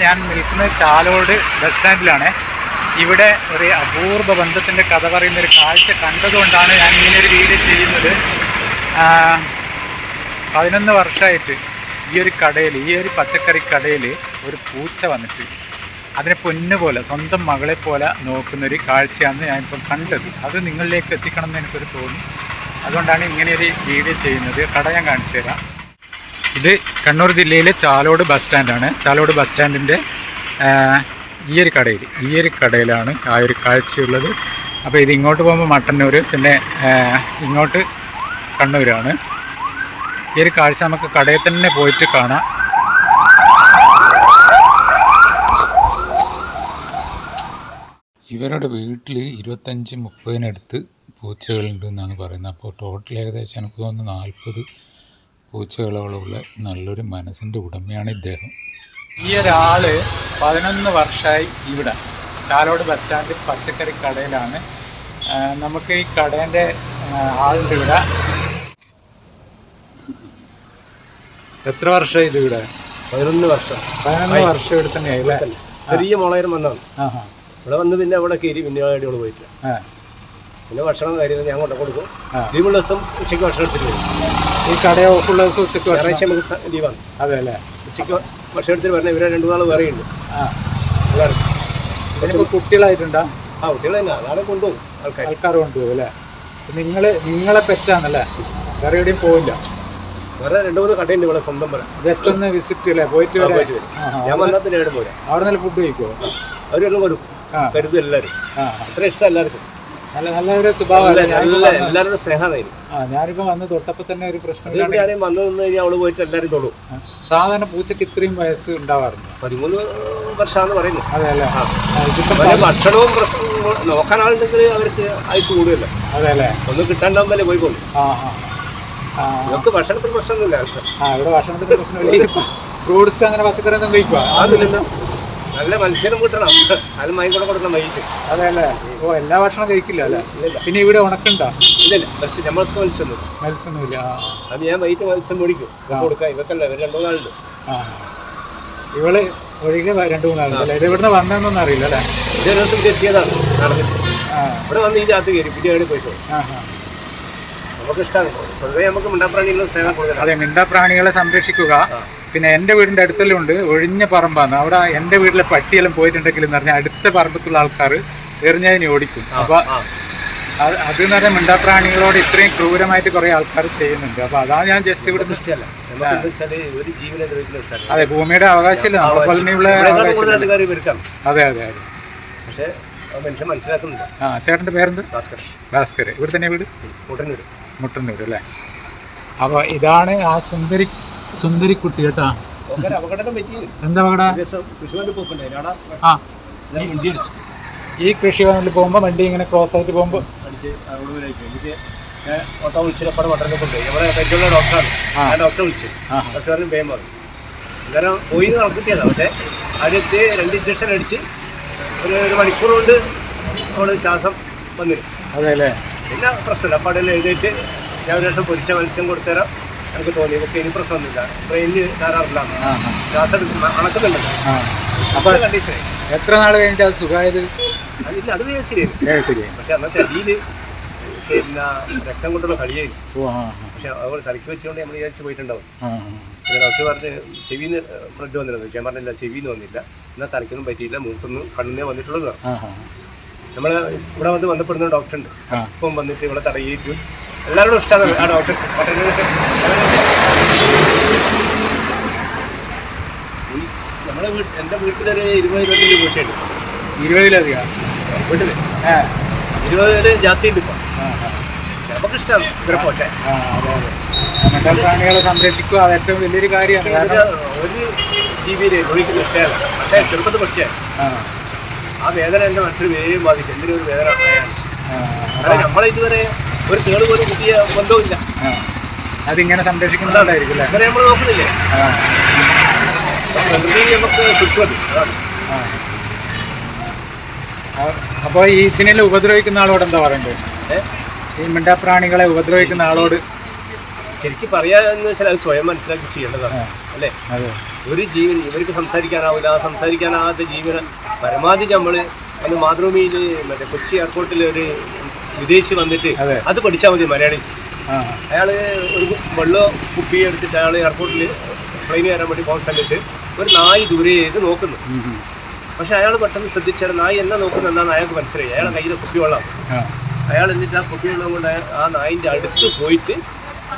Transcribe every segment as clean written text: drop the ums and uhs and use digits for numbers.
ഞാൻ നിൽക്കുന്നത് ചാലോട് ബസ് സ്റ്റാൻഡിലാണ്. ഇവിടെ ഒരു അപൂർവ ബന്ധത്തിൻ്റെ കഥ പറയുന്നൊരു കാഴ്ച കണ്ടതുകൊണ്ടാണ് ഞാൻ ഇങ്ങനെയൊരു വീഡിയോ ചെയ്യുന്നത്. 11 വർഷമായിട്ട് ഈ ഒരു കടയിൽ, ഈ ഒരു പച്ചക്കറി കടയിൽ ഒരു പൂച്ച വന്നിട്ട് അതിനെ പൊന്നുപോലെ, സ്വന്തം മകളെ പോലെ നോക്കുന്നൊരു കാഴ്ചയാണ് ഞാനിപ്പം കണ്ടത്. അത് നിങ്ങളിലേക്ക് എത്തിക്കണം എന്ന് എനിക്കൊരു തോന്നി. അതുകൊണ്ടാണ് ഇങ്ങനെയൊരു വീഡിയോ ചെയ്യുന്നത്. കട ഞാൻ കാണിച്ചു തരാം. ഇത് കണ്ണൂർ ജില്ലയിലെ ചാലോട് ബസ് സ്റ്റാൻഡാണ്. ചാലോട് ബസ് സ്റ്റാൻഡിൻ്റെ ഈ ഒരു കടയിലാണ് ആ ഒരു കാഴ്ചയുള്ളത്. അപ്പോൾ ഇത് ഇങ്ങോട്ട് പോകുമ്പോൾ മട്ടന്നൂർ, പിന്നെ ഇങ്ങോട്ട് കണ്ണൂരാണ്. ഈ ഒരു കാഴ്ച നമുക്ക് കടയിൽ തന്നെ പോയിട്ട് കാണാം. ഇവരുടെ വീട്ടിൽ 25-30 പൂച്ചകളുണ്ടെന്നാണ് പറയുന്നത്. അപ്പോൾ ടോട്ടൽ ഏകദേശം എനിക്ക് തോന്നുന്നു 40 പൂച്ചകളോളമുള്ള നല്ലൊരു മനസ്സിൻ്റെ ഉടമയാണ് ഇദ്ദേഹം. ഈ ഒരാൾ 11 വർഷമായി ഇവിടെ ചാലോട് ബസ് സ്റ്റാൻഡിൽ പച്ചക്കറി കടയിലാണ്. നമുക്ക് ഈ കടേൻ്റെ ആളുണ്ട് ഇവിടെ. എത്ര വർഷമായി ഇത് ഇവിടെ? 11 വർഷം. 11 വർഷം ഇവിടെ തന്നെയായി. ചെറിയ മോളായിരം വന്നാണ് ഇവിടെ വന്ന്, പിന്നെ അവിടെ കയറി, പിന്നെ അടിയോട് പോയിട്ടില്ല. പിന്നെ ഭക്ഷണം കാര്യം ഞാൻ കൊണ്ടു കൊടുക്കും. ലീവുള്ള ദിവസം ഉച്ചയ്ക്ക് ഭക്ഷണം എടുത്തിട്ട് വരും. ഈ കട ഓഫുള്ള ദിവസം ഉച്ചയ്ക്ക് ഞായറാഴ്ച നമുക്ക് ലീവാണ്. അതെ അല്ലേ? ഉച്ചയ്ക്ക് ഭക്ഷണം എടുത്തിട്ട് പറഞ്ഞാൽ ഇവരെ 2 നാൾ വേറെയുണ്ട്. ഇതിപ്പോൾ കുട്ടികളായിട്ടുണ്ടോ? കുട്ടികൾ തന്നെ, അതാണ് കൊണ്ടുപോകും ആൾക്കാർ കൊണ്ടുപോകും അല്ലേ? നിങ്ങളെ പെറ്റാണല്ലേ? വേറെ എവിടെയും പോയില്ല? വേറെ 2-3 കടയുണ്ട് ഇവിടെ സ്വന്തം പോലെ. ജസ്റ്റ് ഒന്ന് വിസിറ്റ് അല്ലേ? പോയിട്ട് വരും. ഞാൻ വന്നാൽ പിന്നെ എവിടെ പോരാ. അവിടെ നല്ല ഫുഡ് കഴിക്കുമോ? അവരെല്ലാം വരും, കരുതും എല്ലാവരും. അത്ര ഇഷ്ടം എല്ലാവർക്കും. നല്ലൊരു സ്വഭാവം, എല്ലാവരുടെ സ്നേഹമാണ്. ഞാനിപ്പോൾ വന്ന് തൊട്ടപ്പോൾ തന്നെ ഒരു പ്രശ്നം. ഞാൻ വന്നു നിന്ന് കഴിഞ്ഞാൽ അവള് പോയിട്ട് എല്ലാവരും തൊടും. സാധാരണ പൂച്ചക്ക് ഇത്രയും വയസ്സ് ഉണ്ടാവാറുണ്ട്? 13 വർഷമാണെന്ന് പറയുന്നു. അതെ അല്ലേ? ഭക്ഷണവും പ്രശ്നവും നോക്കാൻ ആളുണ്ടെങ്കിൽ അവർക്ക് ആയുസ് കൂടുതലല്ല. അതെ അല്ലേ? ഒന്നും കിട്ടാണ്ടാവുമ്പോൾ പോയിക്കോളൂ. നമുക്ക് ഭക്ഷണത്തിന് പ്രശ്നമൊന്നുമില്ല. ഇവിടെ ഭക്ഷണത്തിന് പ്രശ്നമില്ല. ഫ്രൂട്ട്സ് അങ്ങനെ പച്ചക്കറി ഒന്നും കഴിക്കുക? അതില്ല, നല്ല മത്സ്യം കിട്ടണം. അത് മൈക്കൂടെ കൊടുക്കണം വൈകിട്ട്. അതെ അല്ലേ? ഓ, എല്ലാ ഭക്ഷണം കഴിക്കില്ല അല്ലേ? പിന്നെ ഇവിടെ ഉണക്കുണ്ടോ? ഇല്ലല്ല, മത്സ്യം നമ്മൾക്ക് മത്സ്യമൊന്നുമില്ല. അത് ഞാൻ വൈകിട്ട് മത്സ്യം മേടിക്കും, കൊടുക്കാം. ഇവക്കല്ല, ഇവർ 2 നാളുണ്ട്. ഇവള് ഒഴികെ 2-3 നാളുണ്ട്. ഇത് ഇവിടുന്ന് വന്നതെന്നൊന്നും അറിയില്ല അല്ലേ? ഇതേ ദിവസം എത്തിയതാണ് നടന്നിട്ട്. ഇവിടെ വന്ന് ഈ രാത്രി കയറി, പിന്നെ അവിടെ പോയിട്ടോ. നമുക്ക് ഇഷ്ടമാണ്. സ്വന്തം നമുക്ക് മിണ്ടാപ്രാണികളെ സ്നേഹം കൊടുക്കണം. അതെ, മിണ്ടാപ്രാണികളെ സംരക്ഷിക്കുക. പിന്നെ എൻ്റെ വീടിൻ്റെ അടുത്തെല്ലാം ഉണ്ട് ഒഴിഞ്ഞ പറമ്പാണ്. അവിടെ എൻ്റെ വീട്ടിലെ പട്ടിയെല്ലാം പോയിട്ടുണ്ടെങ്കിൽ എന്ന് പറഞ്ഞാൽ അടുത്ത പറമ്പത്തുള്ള ആൾക്കാർ എറിഞ്ഞതിനെ ഓടിക്കും. അപ്പോൾ അത് എന്ന് പറഞ്ഞാൽ മിണ്ടാപ്രാണികളോട് ഇത്രയും ക്രൂരമായിട്ട് കുറേ ആൾക്കാർ ചെയ്യുന്നുണ്ട്. അപ്പോൾ അതാണ് ഞാൻ ജസ്റ്റ് ഇവിടെ ഇഷ്ടമല്ല. അതെ, ഭൂമിയുടെ അവകാശമില്ല, നമ്മളെ പോലെയുള്ള അവകാശം. അതെ അതെ അതെ. പക്ഷേ മനുഷ്യൻ മനസ്സിലാക്കുന്നില്ല. ചേട്ടൻ്റെ പേരെന്ത്? ഭാസ്കർ. ഇവിടെ തന്നെ വീട്? മുട്ടന്നൂർ അല്ലേ? അപ്പോൾ ഇതാണ് ആ സുന്ദരി കുട്ടി കേട്ടാ. എന്താ അപകടം? ഈ കൃഷി ഭവനിൽ പോകുമ്പോൾ വണ്ടി ഇങ്ങനെ ക്രോസ് ആയിട്ട് പോകുമ്പോൾ ഓട്ടോ വിളിച്ചിട്ട് ഡോക്ടറാണ്. ഡോക്ടറെ വിളിച്ചു, ഡോക്ടറിന് വേഗം പറഞ്ഞു. അന്നേരം പോയി കിട്ടിയതാണ്. പക്ഷേ ആദ്യത്തെ 2 ഇഞ്ചക്ഷൻ അടിച്ച് ഒരു മണിക്കൂർ കൊണ്ട് അവള് ശ്വാസം വന്നിരും. അതെ അല്ലേ? പിന്നെ പ്രശ്നമില്ല. അപ്പോൾ അവിടെ എഴുതിയിട്ട് ഞാൻ ഒരു ദിവസം പൊരിച്ച മത്സ്യം കൊടുത്തരാം. എനിക്ക് തോന്നി നമുക്ക് ഇനി പ്രശ്നമൊന്നുമില്ല, ബ്രെയിനിൽ ധാരാറില്ല, ശ്വാസം അണക്കുന്നുണ്ടല്ലോ. അപ്പോൾ കണ്ടീഷനായി. എത്ര നാൾ കഴിഞ്ഞിട്ട് അത് സുഖമായത്? അതില്ല, അത് ശരിയായി. പക്ഷെ അന്നത്തെ അടിയിൽ പിന്നെ രക്തം കൊണ്ടുള്ള കളിയായിരുന്നു. പക്ഷെ അവൾ തലയ്ക്ക് വെച്ചുകൊണ്ട് നമ്മൾ വിചാരിച്ച് പോയിട്ടുണ്ടാവും. പിന്നെ ഡോക്ടർ പറഞ്ഞ് ചെവിന്ന് ബ്ലഡ് വന്നിരുന്നു. ഞാൻ പറഞ്ഞില്ല, ചെവിന്ന് വന്നില്ല, എന്നാൽ തലയ്ക്കൊന്നും പറ്റിയില്ല, മൂക്കൊന്നും കണ്ണിനെ വന്നിട്ടുള്ളത്. നമ്മൾ ഇവിടെ വന്നപ്പെടുന്ന ഡോക്ടറുണ്ട്, ഇപ്പം വന്നിട്ട് ഇവിടെ തടയിട്ട് എല്ലാവരോടും ഇഷ്ടമാണ് ആ ഡോക്ടർ. നമ്മുടെ എൻ്റെ വീട്ടിലൊരു 20-25 പൂച്ചയുണ്ട്. 20-ലധികം വീട്ടിൽ 20 ജാസ്തി ഉണ്ട് ഇപ്പം. നമുക്ക് ഇഷ്ടമാണ് ഇവരെ പോട്ടെ. മിണ്ടാപ്രാണികളെ സംരക്ഷിക്കുക, അത് ഏറ്റവും വലിയൊരു കാര്യമാണ്. കാരണം ഒരു ജീവിയെ ഒഴിക്കുന്ന ഇഷ്ടമല്ല. പക്ഷേ ചെറുപ്പത്തിൽ പക്ഷേ ആ വേദന എൻ്റെ മനസ്സിൽ വേഗം ബാധിക്കും. എന്തിനും ഒരു വേദന ആയാണ്. കാരണം നമ്മളെ ഇതുവരെ ഒരു കേട് പോലും കിട്ടിയ ബന്ധവുമില്ല. അതിങ്ങനെ സംരക്ഷിക്കുന്നതായിരിക്കും അല്ലേ? അങ്ങനെ നമ്മൾ നോക്കുന്നില്ലേ? പ്രകൃതി നമുക്ക് കിട്ടുമത്. അതാണ്. അപ്പോൾ ഈ ഇതിനെല്ലാം ഉപദ്രവിക്കുന്ന ആളോട് എന്താ പറയണ്ടത്? ഈ മിണ്ടാപ്രാണികളെ ഉപദ്രവിക്കുന്ന ആളോട് ശരിക്കും പറയാന്ന് വെച്ചാൽ അത് സ്വയം മനസ്സിലാക്കി ചെയ്യേണ്ടതാണ് അല്ലേ. ഒരു ജീവൻ ഇവർക്ക് സംസാരിക്കാനാവില്ല, ആ സംസാരിക്കാനാവാത്ത ജീവനെ പരമാവധി നമ്മൾ അന്ന് മാതൃഭൂമിയിൽ മറ്റേ കൊച്ചി എയർപോർട്ടിൽ ഒരു വിദേശി വന്നിട്ട് അത് പഠിച്ചാൽ മതി മലയാളീസ്. അയാൾ ഒരു വെള്ളം കുപ്പി എടുത്തിട്ട് അയാൾ എയർപോർട്ടിൽ പ്ലെയിൻ കയറാൻ വേണ്ടി പോകുന്ന സമയത്ത് ഒരു നായി ദൂരെ ചെയ്ത് നോക്കുന്നു. പക്ഷെ അയാൾ പെട്ടെന്ന് ശ്രദ്ധിച്ചാൽ നായി എന്നാ നോക്കുന്നത് എന്താണെന്ന് അയാൾക്ക് മനസ്സിലായി. അയാളെ കയ്യിൽ കുപ്പി വെള്ളം. അയാൾ എന്നിട്ട് ആ കുപ്പി വെള്ളം കൊണ്ട് ആ നായിൻ്റെ അടുത്ത് പോയിട്ട്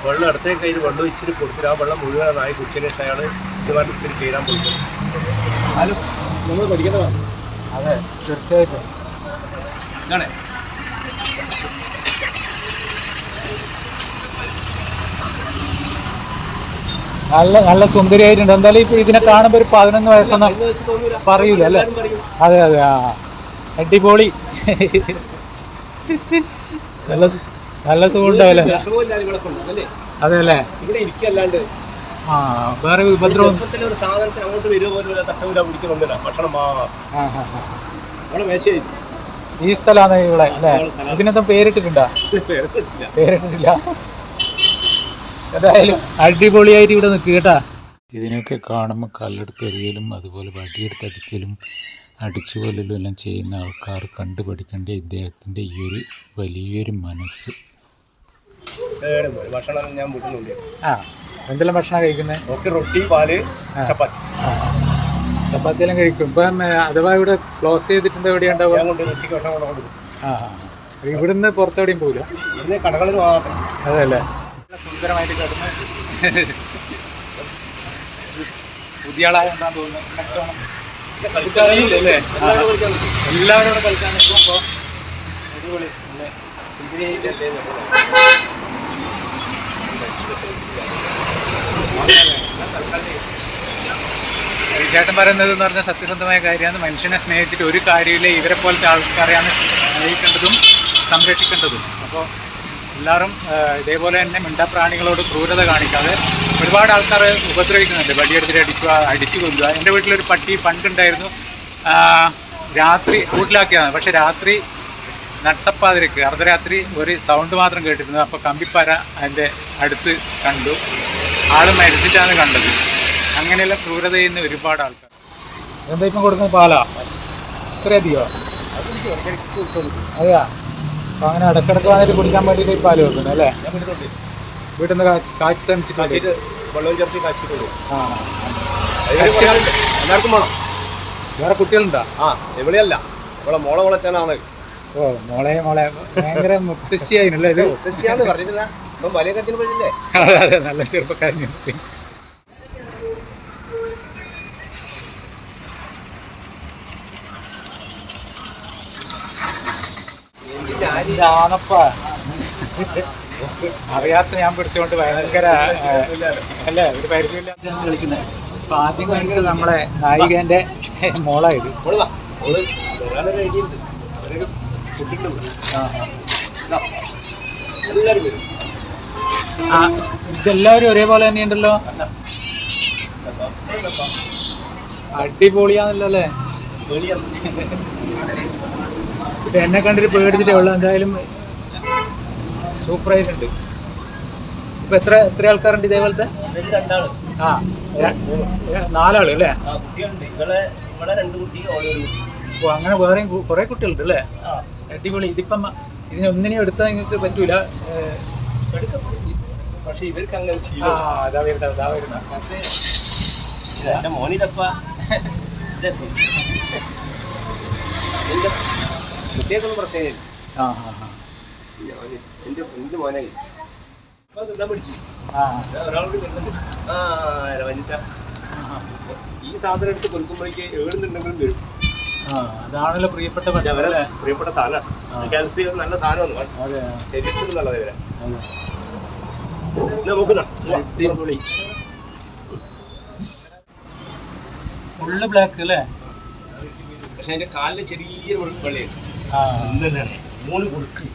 വെള്ളം അടുത്തേ കയ്യിൽ വെള്ളം ഇച്ചിരി കൊടുത്തിട്ട് ആ വെള്ളം മുഴുവൻ നായി കുടിച്ചതിന് ശേഷം അയാൾ ഇതുമായിട്ട് ഇത്തിരി കയറാൻ പോയി. അത് നമ്മൾ പഠിക്കേണ്ടതാണ്. അതെ, തീർച്ചയായിട്ടും. ഇതാണ് നല്ല നല്ല സുന്ദരിയായിട്ടുണ്ട്. എന്തായാലും ഇപ്പൊ ഇതിനെ കാണുമ്പോൾ ഒരു 11 വയസ്സൊന്നും പറയൂല അല്ലേ? അതെ അതെ, ആ അടിപൊളി. നല്ല നല്ല സുഖമുണ്ടാവില്ല. അതെ അല്ലേ? ആ വേറെ ഉപദ്രവം ഈ സ്ഥലമാണ് ഇവിടെ അല്ലേ? ഇതിനെന്താ പേരിട്ടിട്ടുണ്ടോ? പേരിട്ടിട്ടില്ല. എന്തായാലും അടിപൊളിയായിട്ട് ഇവിടെ നിൽക്കുക കേട്ടാ. ഇതിനൊക്കെ കാണുമ്പോൾ കല്ലെടുത്ത് എറിയലും അതുപോലെ വടിയെടുത്ത് അടിക്കലും അടിച്ചുകൊല്ലലും എല്ലാം ചെയ്യുന്ന ആൾക്കാർ കണ്ടുപഠിക്കേണ്ട ഇദ്ദേഹത്തിൻ്റെ ഈ ഒരു വലിയൊരു മനസ്സ്. ഭക്ഷണം ഞാൻ വീട്ടിലുണ്ട്. ആ, എന്തെല്ലാം ഭക്ഷണം കഴിക്കുന്നത്? റൊട്ടി, പാല്, ചപ്പാത്തി. ചപ്പാത്തിയെല്ലാം കഴിക്കും. ഇപ്പം അഥവാ ഇവിടെ ക്ലോസ് ചെയ്തിട്ടുണ്ട് എവിടെയാ ഉണ്ടാവുക? ആ, ഇവിടുന്ന് പുറത്തെവിടെയും പോകില്ല, കടകളിൽ മാത്രം. അതല്ലേ? സുന്ദരമായിട്ട് കിടന്ന് പുതിയ ആളായെന്താന്ന് തോന്നുന്നു. അല്ലേ? എല്ലാവരോടും കളിക്കാൻ നിൽക്കുമ്പോൾ അടിപൊളി അല്ലേ? ചേട്ടൻ പറയുന്നത് എന്ന് പറഞ്ഞാൽ സത്യസന്ധമായ കാര്യമാണ്. മനുഷ്യനെ സ്നേഹിച്ചിട്ട് ഒരു കാര്യമില്ല. ഇവരെ പോലത്തെ ആൾക്കാരെയാണ് സ്നേഹിക്കേണ്ടതും സംരക്ഷിക്കേണ്ടതും. അപ്പോൾ എല്ലാവരും ഇതേപോലെ തന്നെ മിണ്ടാപ്രാണികളോട് ക്രൂരത കാണിക്കാതെ. ഒരുപാട് ആൾക്കാർ ഉപദ്രവിക്കുന്നുണ്ട്, വടിയെടുത്തിട്ട് അടിച്ചു കൊല്ലുക. എൻ്റെ വീട്ടിലൊരു പട്ടി പണ്ടുണ്ടായിരുന്നു. രാത്രി കൂട്ടിലാക്കിയതാണ്. പക്ഷെ രാത്രി നട്ടപ്പാതിരക്ക് അർദ്ധരാത്രി ഒരു സൗണ്ട് മാത്രം കേട്ടിരുന്നു. അപ്പോൾ കമ്പിപ്പാര അതിൻ്റെ അടുത്ത് കണ്ടു. ആൾ മരിച്ചിട്ടാണ് കണ്ടത്. അങ്ങനെയുള്ള ക്രൂരത ചെയ്യുന്ന ഒരുപാട് ആൾക്കാർ. എന്താ ഇപ്പം കൊടുക്കുന്നത്? പാലാ? ഇത്രയധികമോ? അതെയാ? അപ്പോൾ അങ്ങനെ ഇടയ്ക്കിടയ്ക്ക് വന്നിട്ട് കുടിക്കാൻ വേണ്ടിയിട്ട് ഈ പാല് വെക്കുന്നത് അല്ലേ? വീട്ടിൽ നിന്ന് കാച്ചി തമിച്ചിട്ട് വെള്ളം ചേർത്ത് കാച്ചിട്ടുള്ളൂ. ആ, എല്ലാവർക്കും വേണം. വേറെ കുട്ടികളുണ്ടോ? ആ, എവിടെയല്ല, ഇവിടെ മോളെ വളർത്താനാണ്. ഓ, മോളെ ഭയങ്കര മുത്തശ്ശിയായിരുന്നല്ലേ ഇത്? മുത്തശ്ശിയാന്ന് പറഞ്ഞിട്ടില്ല, ഇപ്പം വലിയ കത്തിന് പറ്റില്ലേ? അതെ അതെ, നല്ല ചെറുപ്പക്കാരൻ. ആണപ്പ അറിയാത്ത ഞാൻ പിടിച്ചുകൊണ്ട് ഭയങ്കര അല്ലേ, ഒരു പരിചയമില്ലാത്ത കളിക്കുന്നത്. അപ്പൊ ആദ്യം കാണിച്ച നമ്മളെ നായികന്റെ മോളായത്. ആ, ഇതെല്ലാവരും ഒരേപോലെ തന്നെയുണ്ടല്ലോ. അടിപൊളിയാണല്ലോ അല്ലേ? ഇപ്പൊ എന്നെ കണ്ടിട്ട് പേടിച്ചിട്ടേ ഉള്ളു. എന്തായാലും സൂപ്പറായിട്ടുണ്ട്. ഇപ്പൊ എത്ര ആൾക്കാരുണ്ട് ഇതേപോലത്തെ? ആ, 4 ആള് അല്ലേ? ഓ, അങ്ങനെ വേറെയും കുറെ കുട്ടികളുണ്ട് അല്ലേ? അടിപൊളി. ഇതിപ്പം ഇതിനൊന്നിനെയും എടുത്താൽ നിങ്ങൾക്ക് പറ്റൂല. പക്ഷെ ഇവർക്ക് അങ്ങനെ കുട്ടിയൊന്നും പ്രശ്നമില്ല. എന്റെ മോനായി ഈ സാധനം എടുത്ത് കൊടുക്കുമ്പോഴേക്ക് എഴുതുന്നുണ്ടെങ്കിലും വരും. അതാണല്ലോ പ്രിയപ്പെട്ട പ്രിയപ്പെട്ട സാധനമാണ്. കാൽസ്യം നല്ല സാധനമാണ്, ശരീരത്തിന് നല്ലത്. ഇവരെ അടിപൊളി. ഫുള്ള് ബ്ലാക്ക് അല്ലേ? പക്ഷെ അതിന്റെ കാലിന് ചെറിയൊരു വെള്ളയാണ്. 3 കുറുക്ക്.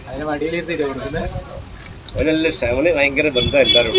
അതിന് വടിയിലിരുന്നില്ല കൊടുക്കുന്നത്. അവനെല്ലാം ഇഷ്ടം. അവന് ഭയങ്കര ബന്ധം എല്ലാവരും.